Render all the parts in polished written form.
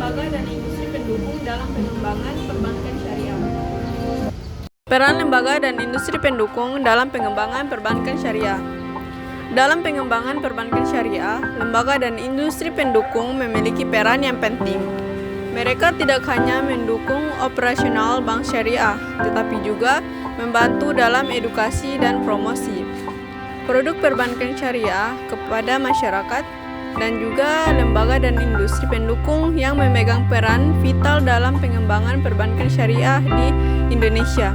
lembaga dan industri pendukung dalam pengembangan perbankan syariah. Peran lembaga dan industri pendukung dalam pengembangan perbankan syariah. Dalam pengembangan perbankan syariah, lembaga dan industri pendukung memiliki peran yang penting. Mereka tidak hanya mendukung operasional bank syariah, tetapi juga membantu dalam edukasi dan promosi produk perbankan syariah kepada masyarakat, dan juga lembaga dan industri pendukung yang memegang peran vital dalam pengembangan perbankan syariah di Indonesia,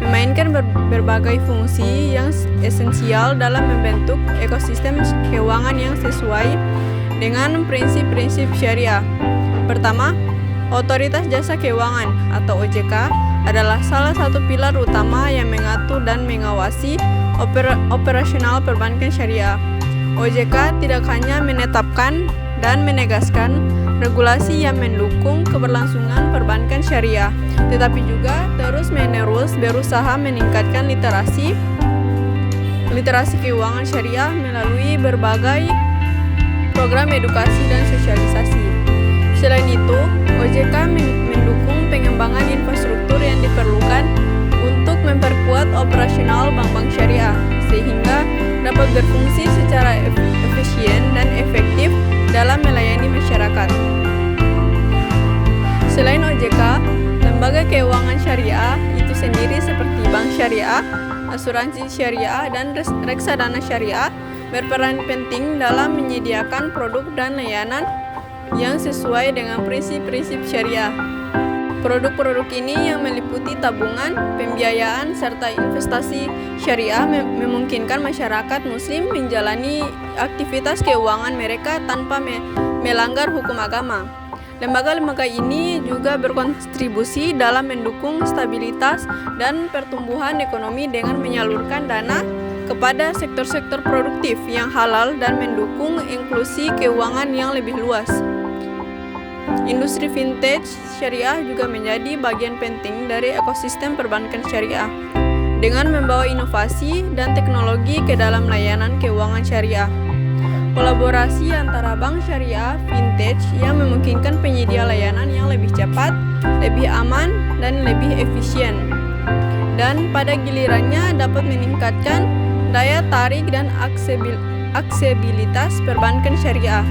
memainkan berbagai fungsi yang esensial dalam membentuk ekosistem keuangan yang sesuai dengan prinsip-prinsip syariah. Pertama, Otoritas Jasa Keuangan atau OJK adalah salah satu pilar utama yang mengatur dan mengawasi operasional perbankan syariah. OJK tidak hanya menetapkan dan menegaskan regulasi yang mendukung keberlangsungan perbankan syariah, tetapi juga terus-menerus berusaha meningkatkan literasi keuangan syariah melalui berbagai program edukasi dan sosialisasi. Selain itu, OJK mendukung pengembangan infrastruktur yang diperlukan untuk memperkuat operasional bank-bank syariah, sehingga dapat berfungsi secara efisien dan efektif dalam melayani masyarakat. Selain OJK, lembaga keuangan syariah itu sendiri seperti bank syariah, asuransi syariah, dan reksadana syariah berperan penting dalam menyediakan produk dan layanan yang sesuai dengan prinsip-prinsip syariah. Produk-produk ini yang meliputi tabungan, pembiayaan, serta investasi syariah memungkinkan masyarakat muslim menjalani aktivitas keuangan mereka tanpa melanggar hukum agama. Lembaga-lembaga ini juga berkontribusi dalam mendukung stabilitas dan pertumbuhan ekonomi dengan menyalurkan dana kepada sektor-sektor produktif yang halal dan mendukung inklusi keuangan yang lebih luas. Industri vintage syariah juga menjadi bagian penting dari ekosistem perbankan syariah dengan membawa inovasi dan teknologi ke dalam layanan keuangan syariah. Kolaborasi antara bank syariah vintage yang memungkinkan penyedia layanan yang lebih cepat, lebih aman, dan lebih efisien, dan pada gilirannya dapat meningkatkan daya tarik dan aksesibilitas perbankan syariah.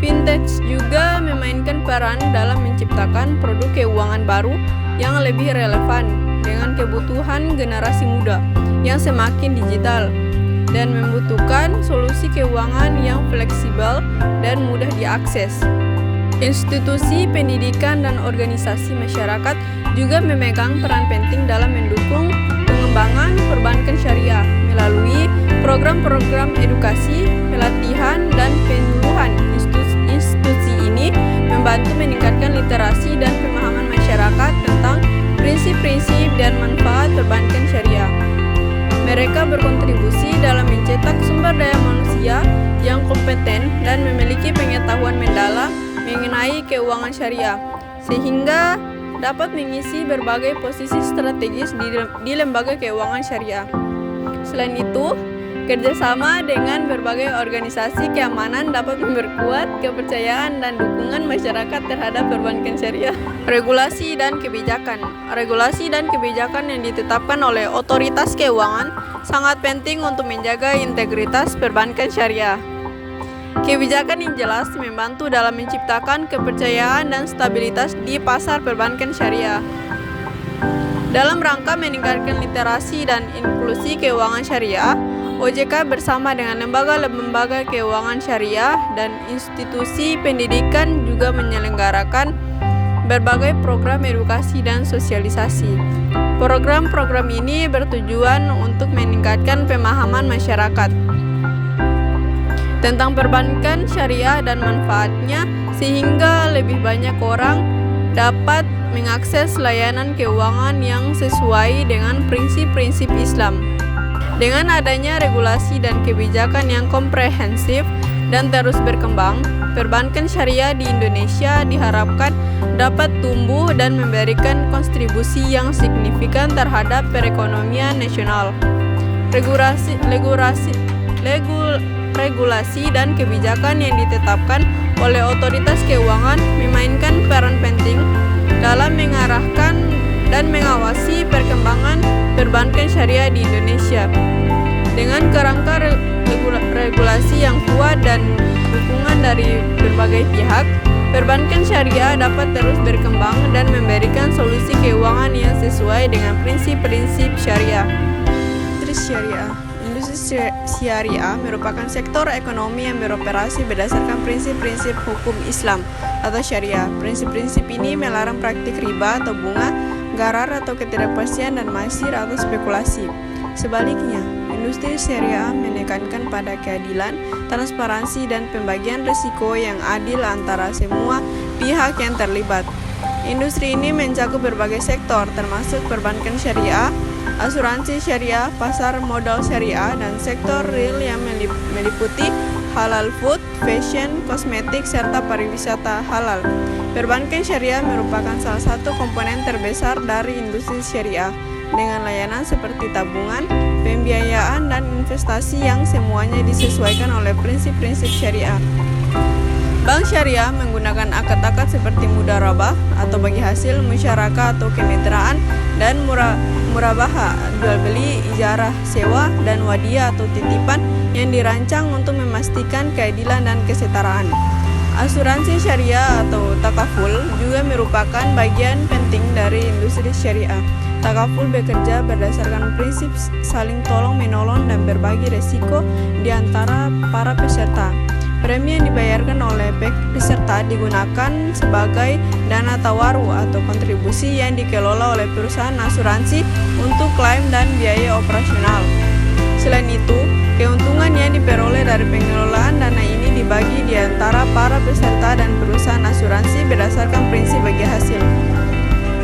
Vintage juga memainkan peran dalam menciptakan produk keuangan baru yang lebih relevan dengan kebutuhan generasi muda yang semakin digital dan membutuhkan solusi keuangan yang fleksibel dan mudah diakses. Institusi pendidikan dan organisasi masyarakat juga memegang peran penting dalam mendukung pengembangan perbankan syariah melalui program-program edukasi, pelatihan, dan penyuluhan. Institusi ini membantu meningkatkan literasi dan pemahaman masyarakat tentang prinsip-prinsip dan manfaat perbankan syariah. Mereka berkontribusi dalam mencetak sumber daya manusia yang kompeten dan memiliki pengetahuan mendalam mengenai keuangan syariah, sehingga dapat mengisi berbagai posisi strategis di lembaga keuangan syariah. Selain itu, kerjasama dengan berbagai organisasi keamanan dapat memperkuat kepercayaan dan dukungan masyarakat terhadap perbankan syariah. Regulasi dan kebijakan. Regulasi dan kebijakan yang ditetapkan oleh otoritas keuangan sangat penting untuk menjaga integritas perbankan syariah. Kebijakan yang jelas membantu dalam menciptakan kepercayaan dan stabilitas di pasar perbankan syariah. Dalam rangka meningkatkan literasi dan inklusi keuangan syariah, OJK bersama dengan lembaga-lembaga keuangan syariah dan institusi pendidikan juga menyelenggarakan berbagai program edukasi dan sosialisasi. Program-program ini bertujuan untuk meningkatkan pemahaman masyarakat tentang perbankan syariah dan manfaatnya, sehingga lebih banyak orang dapat mengakses layanan keuangan yang sesuai dengan prinsip-prinsip Islam. Dengan adanya regulasi dan kebijakan yang komprehensif dan terus berkembang, perbankan syariah di Indonesia diharapkan dapat tumbuh dan memberikan kontribusi yang signifikan terhadap perekonomian nasional. regulasi dan kebijakan yang ditetapkan oleh otoritas keuangan memainkan peran penting dalam mengarahkan dan mengawasi perkembangan perbankan syariah di Indonesia. Dengan kerangka regulasi yang kuat dan dukungan dari berbagai pihak, perbankan syariah dapat terus berkembang dan memberikan solusi keuangan yang sesuai dengan prinsip-prinsip syariah. Industri syariah merupakan sektor ekonomi yang beroperasi berdasarkan prinsip-prinsip hukum Islam atau syariah. Prinsip-prinsip ini melarang praktik riba atau bunga, gharar atau ketidakpastian dan maisir atau spekulasi. Sebaliknya, industri syariah menekankan pada keadilan, transparansi, dan pembagian risiko yang adil antara semua pihak yang terlibat. Industri ini mencakup berbagai sektor, termasuk perbankan syariah, asuransi syariah, pasar modal syariah, dan sektor real yang meliputi halal food, fashion, kosmetik, serta pariwisata halal. Perbankan syariah merupakan salah satu komponen terbesar dari industri syariah, dengan layanan seperti tabungan, pembiayaan, dan investasi yang semuanya disesuaikan oleh prinsip-prinsip syariah. Bank syariah menggunakan akad-akad seperti mudharabah atau bagi hasil, musyarakah atau kemitraan, dan murabaha, jual beli, ijarah, sewa, dan wadiyah atau titipan yang dirancang untuk memastikan keadilan dan kesetaraan. Asuransi syariah atau takaful juga merupakan bagian penting dari industri syariah. Takaful bekerja berdasarkan prinsip saling tolong-menolong dan berbagi resiko di antara para peserta. Premi yang dibayarkan oleh peserta digunakan sebagai dana tawaru atau kontribusi yang dikelola oleh perusahaan asuransi untuk klaim dan biaya operasional. Selain itu, keuntungan yang diperoleh dari pengelolaan dana ini dibagi di antara para peserta dan perusahaan asuransi berdasarkan prinsip bagi hasil.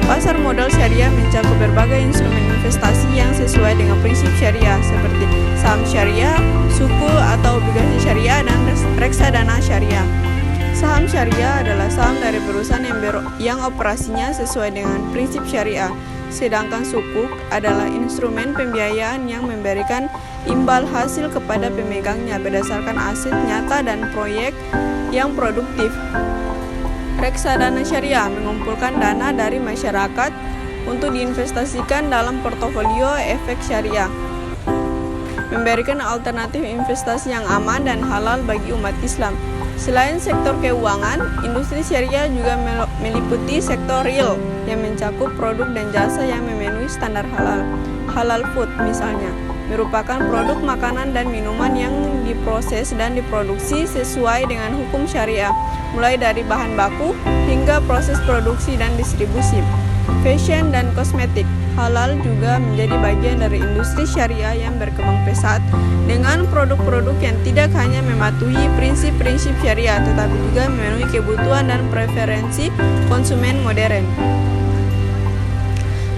Pasar modal syariah mencakup berbagai instrumen investasi yang sesuai dengan prinsip syariah seperti saham syariah, suku atau obligasi syariah, dan reksadana syariah. Saham syariah adalah saham dari perusahaan yang operasinya sesuai dengan prinsip syariah, sedangkan sukuk adalah instrumen pembiayaan yang memberikan imbal hasil kepada pemegangnya berdasarkan aset nyata dan proyek yang produktif. Reksadana syariah mengumpulkan dana dari masyarakat untuk diinvestasikan dalam portofolio efek syariah, memberikan alternatif investasi yang aman dan halal bagi umat Islam. Selain sektor keuangan, industri syariah juga meliputi sektor real yang mencakup produk dan jasa yang memenuhi standar halal. Halal food misalnya merupakan produk makanan dan minuman yang diproses dan diproduksi sesuai dengan hukum syariah, mulai dari bahan baku hingga proses produksi dan distribusi. Fashion dan kosmetik halal juga menjadi bagian dari industri syariah yang berkembang pesat dengan produk-produk yang tidak hanya mematuhi prinsip-prinsip syariah tetapi juga memenuhi kebutuhan dan preferensi konsumen modern.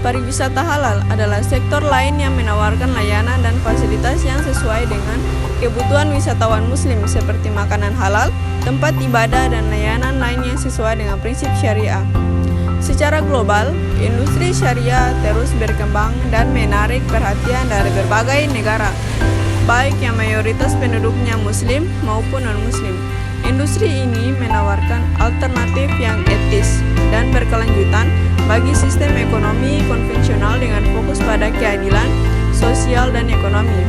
Pariwisata halal adalah sektor lain yang menawarkan layanan dan fasilitas yang sesuai dengan kebutuhan wisatawan muslim seperti makanan halal, tempat ibadah, dan layanan lain yang sesuai dengan prinsip syariah. Secara global, industri syariah terus berkembang dan menarik perhatian dari berbagai negara, baik yang mayoritas penduduknya muslim maupun non-muslim. Industri ini menawarkan alternatif yang etis dan berkelanjutan bagi sistem ekonomi konvensional dengan fokus pada keadilan sosial dan ekonomi.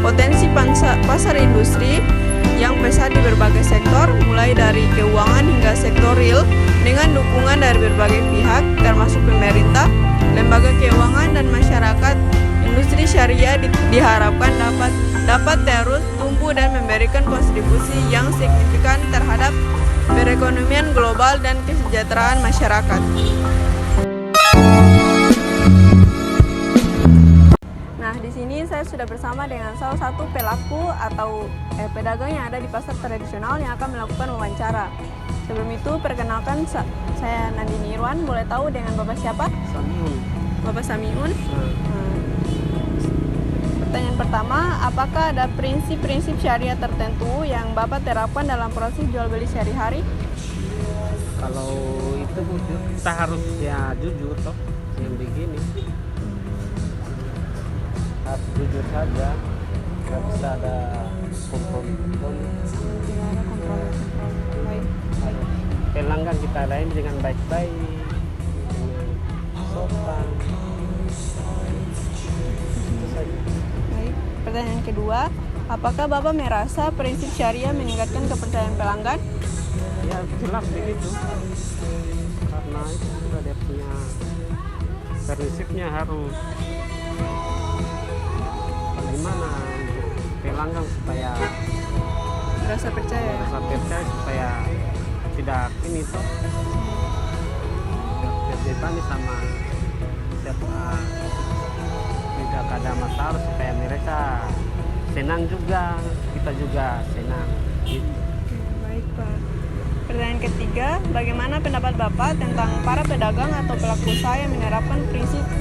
Potensi pasar industri yang besar di berbagai sektor, mulai dari keuangan hingga sektor real, dengan dukungan dari berbagai pihak, termasuk pemerintah, lembaga keuangan, dan masyarakat. Industri syariah diharapkan dapat terus tumbuh dan memberikan kontribusi yang signifikan terhadap perekonomian global dan kesejahteraan masyarakat. Nah, di sini saya sudah bersama dengan salah satu pelaku atau pedagang yang ada di pasar tradisional yang akan melakukan wawancara. Sebelum itu, perkenalkan saya Nandini Irwan. Boleh tahu dengan Bapak siapa? Samiun. Bapak Samiun. Pertanyaan pertama, apakah ada prinsip-prinsip syariah tertentu yang Bapak terapkan dalam proses jual beli sehari-hari? Kalau itu kita harus ya jujur toh, yang begini harus jujur saja. nggak bisa ada kompromi. Tidak ada kompromi. Baik. Pelanggan kita layani dengan baik-baik, dengan sopan. Itu saja. Baik. Pertanyaan kedua, apakah Bapak merasa prinsip syariah meningkatkan kepercayaan pelanggan? Ya jelas begitu, karena itu sudah dia punya prinsipnya harus bagaimana untuk pelanggan supaya Merasa percaya. merasa percaya, supaya tidak ini toh tidak terbebani sama siapa, tidak ada masalah, supaya mereka senang juga, kita juga senang gitu. Baik, Pak. Pertanyaan ketiga, bagaimana pendapat Bapak tentang para pedagang atau pelaku usaha yang menerapkan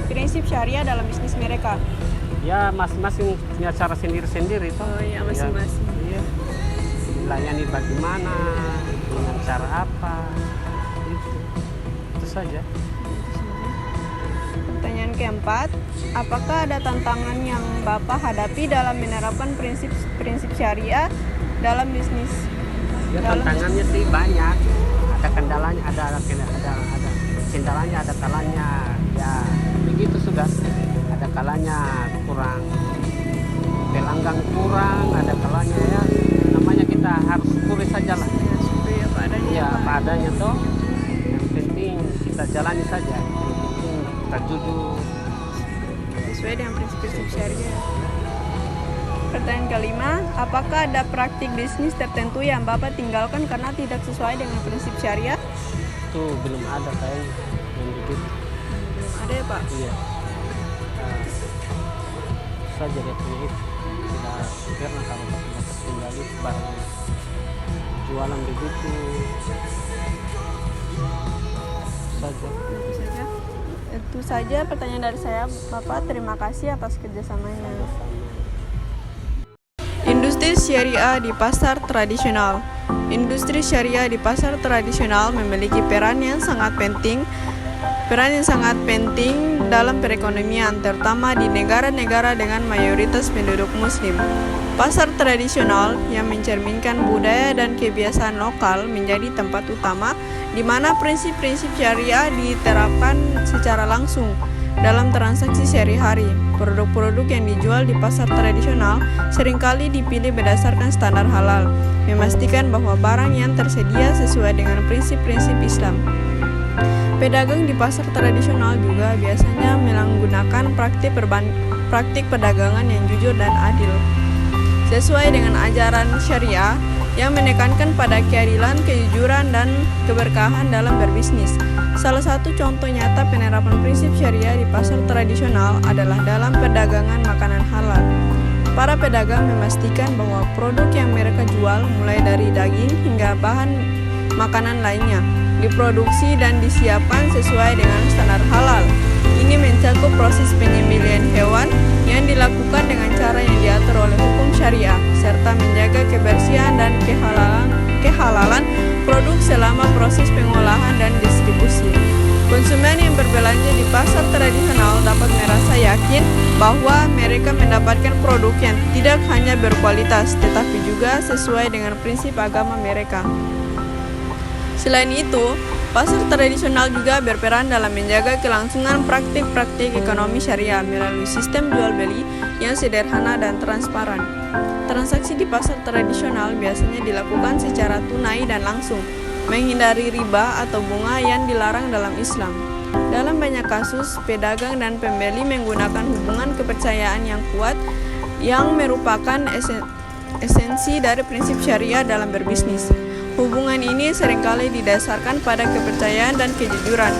prinsip syariah dalam bisnis mereka? Ya masing-masing punya cara sendiri-sendiri toh. Oh iya, masing-masing. Ya, iya. Dilayani bagaimana, dengan cara apa, itu saja. Pertanyaan keempat, apakah ada tantangan yang Bapak hadapi dalam menerapkan prinsip syariah dalam bisnis? Ya Dalam tantangannya sih banyak, ada kendalanya, ada kendalanya, ada kalanya, ya begitu sudah. Ada kalanya kurang, pelanggan kurang, ada kalanya ya namanya kita harus syukuri saja lah. Syukuri apa adanya. Ya Pak. apa adanya toh, yang penting kita jalani saja, yang penting kita jujur. Sesuai dengan prinsip syariah. Pertanyaan kelima, apakah ada praktik bisnis tertentu yang Bapak tinggalkan karena tidak sesuai dengan prinsip syariah? Itu belum ada kayaknya yang begitu. Belum ada ya, Pak. Iya. Saja dia punya itu, tidak pernah kalau tidak tertinggal itu barang jualan begitu saja. Itu saja pertanyaan dari saya, Bapak. Terima kasih atas kerjasamanya. Industri syariah di pasar tradisional. Industri syariah di pasar tradisional memiliki peran yang sangat penting dalam perekonomian, terutama di negara-negara dengan mayoritas penduduk muslim. Pasar tradisional yang mencerminkan budaya dan kebiasaan lokal menjadi tempat utama di mana prinsip-prinsip syariah diterapkan secara langsung dalam transaksi sehari-hari. Produk-produk yang dijual di pasar tradisional seringkali dipilih berdasarkan standar halal, memastikan bahwa barang yang tersedia sesuai dengan prinsip-prinsip Islam. Pedagang di pasar tradisional juga biasanya menggunakan praktik perdagangan yang jujur dan adil, sesuai dengan ajaran syariah yang menekankan pada keadilan, kejujuran, dan keberkahan dalam berbisnis. Salah satu contoh nyata penerapan prinsip syariah di pasar tradisional adalah dalam perdagangan makanan halal. Para pedagang memastikan bahwa produk yang mereka jual, mulai dari daging hingga bahan makanan lainnya, diproduksi dan disiapkan sesuai dengan standar halal. Ini mencakup proses penyembelihan hewan yang dilakukan dengan cara yang diatur oleh hukum syariah, serta menjaga kebersihan dan kehalalan produk selama proses pengolahan dan distribusi. Konsumen yang berbelanja di pasar tradisional dapat merasa yakin bahwa mereka mendapatkan produk yang tidak hanya berkualitas, tetapi juga sesuai dengan prinsip agama mereka. Selain itu, pasar tradisional juga berperan dalam menjaga kelangsungan praktik-praktik ekonomi syariah melalui sistem jual beli yang sederhana dan transparan. Transaksi di pasar tradisional biasanya dilakukan secara tunai dan langsung, menghindari riba atau bunga yang dilarang dalam Islam. Dalam banyak kasus, pedagang dan pembeli menggunakan hubungan kepercayaan yang kuat yang merupakan esensi dari prinsip syariah dalam berbisnis. Hubungan ini seringkali didasarkan pada kepercayaan dan kejujuran,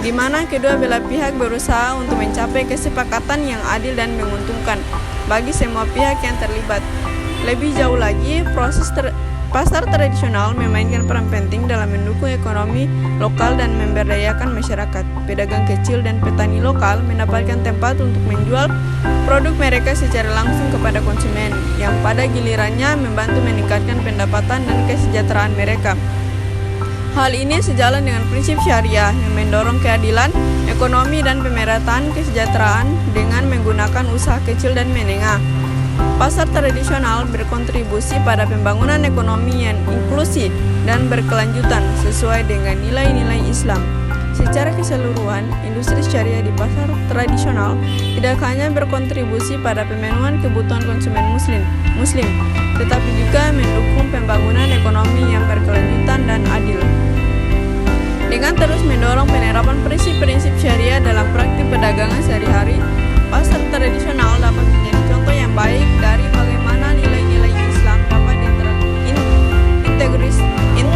di mana kedua belah pihak berusaha untuk mencapai kesepakatan yang adil dan menguntungkan bagi semua pihak yang terlibat. Lebih jauh lagi, pasar tradisional memainkan peran penting dalam mendukung ekonomi lokal dan memberdayakan masyarakat. Pedagang kecil dan petani lokal mendapatkan tempat untuk menjual produk mereka secara langsung kepada konsumen, yang pada gilirannya membantu meningkatkan pendapatan dan kesejahteraan mereka. Hal ini sejalan dengan prinsip syariah yang mendorong keadilan, ekonomi, dan pemerataan kesejahteraan dengan menggunakan usaha kecil dan menengah. Pasar tradisional berkontribusi pada pembangunan ekonomi yang inklusif dan berkelanjutan sesuai dengan nilai-nilai Islam. Secara keseluruhan, industri syariah di pasar tradisional tidak hanya berkontribusi pada pemenuhan kebutuhan konsumen muslim, tetapi juga mendukung pembangunan ekonomi yang berkelanjutan dan adil. Dengan terus mendorong penerapan prinsip-prinsip syariah dalam praktik perdagangan sehari-hari, pasar tradisional dapat menjadi contoh yang baik dari bagaimana nilai-nilai Islam dapat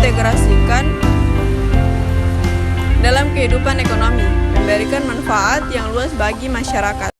diintegrasikan dalam kehidupan ekonomi, memberikan manfaat yang luas bagi masyarakat.